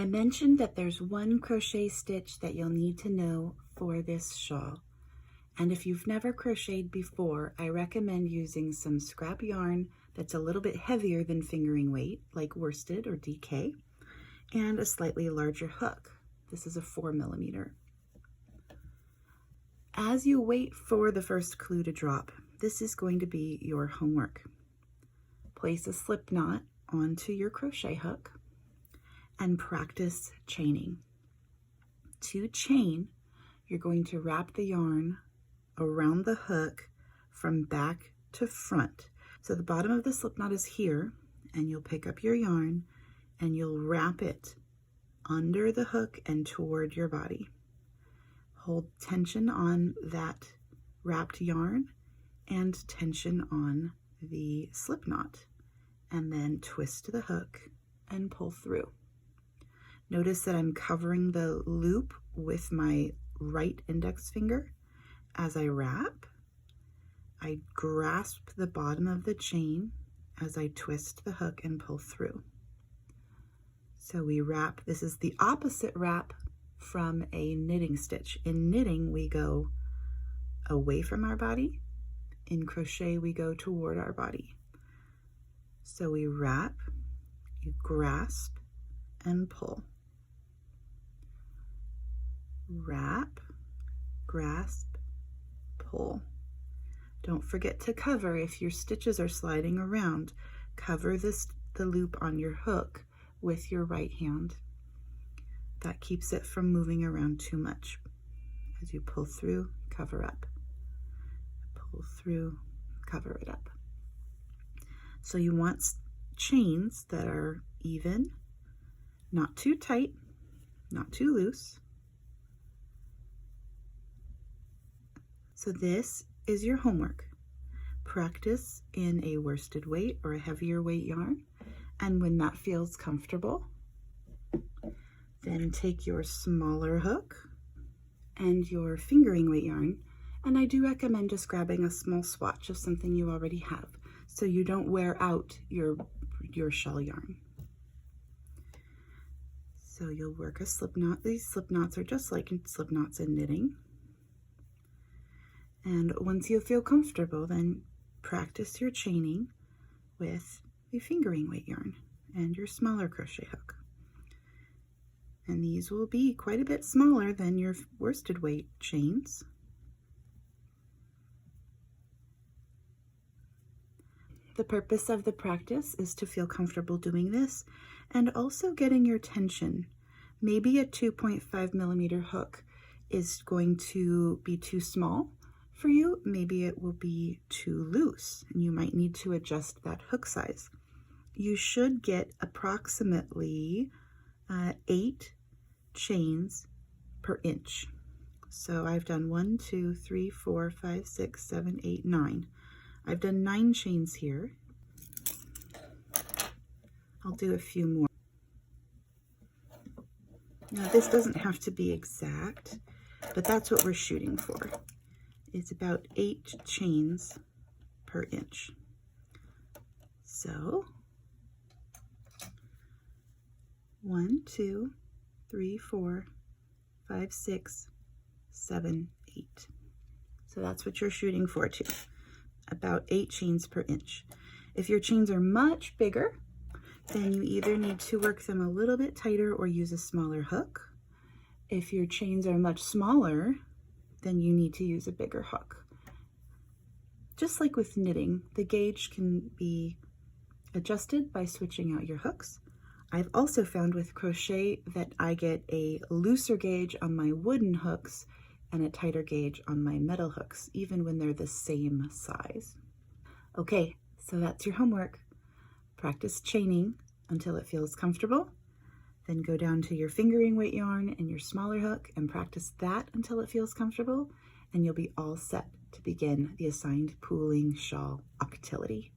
mentioned that there's one crochet stitch that you'll need to know for this shawl. And if you've never crocheted before, I recommend using some scrap yarn that's a little bit heavier than fingering weight, like worsted or DK, and a slightly larger hook. This is a 4mm. As you wait for the first clue to drop, this is going to be your homework. Place a slip knot onto your crochet hook and practice chaining. To chain, you're going to wrap the yarn around the hook from back to front. So the bottom of the slip knot is here, and you'll pick up your yarn and you'll wrap it under the hook and toward your body. Hold tension on that wrapped yarn and tension on the slip knot, and then twist the hook and pull through. Notice that I'm covering the loop with my right index finger. As I wrap, I grasp the bottom of the chain as I twist the hook and pull through. So we wrap. This is the opposite wrap from a knitting stitch. In knitting, we go away from our body. In crochet, we go toward our body. So we wrap, you grasp, and pull. Wrap, grasp, pull. Don't forget to cover. If your stitches are sliding around, cover the loop on your hook with your right hand. That keeps it from moving around too much. As you pull through, cover up. Pull through, cover it up. So you want chains that are even, not too tight, not too loose. So this is your homework. Practice in a worsted weight or a heavier weight yarn, and when that feels comfortable, then take your smaller hook and your fingering weight yarn, and I do recommend just grabbing a small swatch of something you already have so you don't wear out your shawl yarn. So you'll work a slip knot. These slip knots are just like slip knots in knitting. And once you feel comfortable, then practice your chaining with a fingering weight yarn and your smaller crochet hook. And these will be quite a bit smaller than your worsted weight chains. The purpose of the practice is to feel comfortable doing this and also getting your tension. Maybe a 2.5mm hook is going to be too small for you. Maybe it will be too loose and you might need to adjust that hook size. You should get approximately 8 chains per inch. So I've done 1, 2, 3, 4, 5, 6, 7, 8, 9. I've done 9 chains here. I'll do a few more. Now this doesn't have to be exact, but that's what we're shooting for. It's about 8 chains per inch. So 1, 2, 3, 4, 5, 6, 7, 8. So that's what you're shooting for too. About 8 chains per inch. If your chains are much bigger, then you either need to work them a little bit tighter or use a smaller hook. If your chains are much smaller, then you need to use a bigger hook. Just like with knitting, the gauge can be adjusted by switching out your hooks. I've also found with crochet that I get a looser gauge on my wooden hooks and a tighter gauge on my metal hooks, even when they're the same size. Okay, so that's your homework. Practice chaining until it feels comfortable. Then go down to your fingering weight yarn and your smaller hook and practice that until it feels comfortable, and you'll be all set to begin the assigned pooling shawl Octility.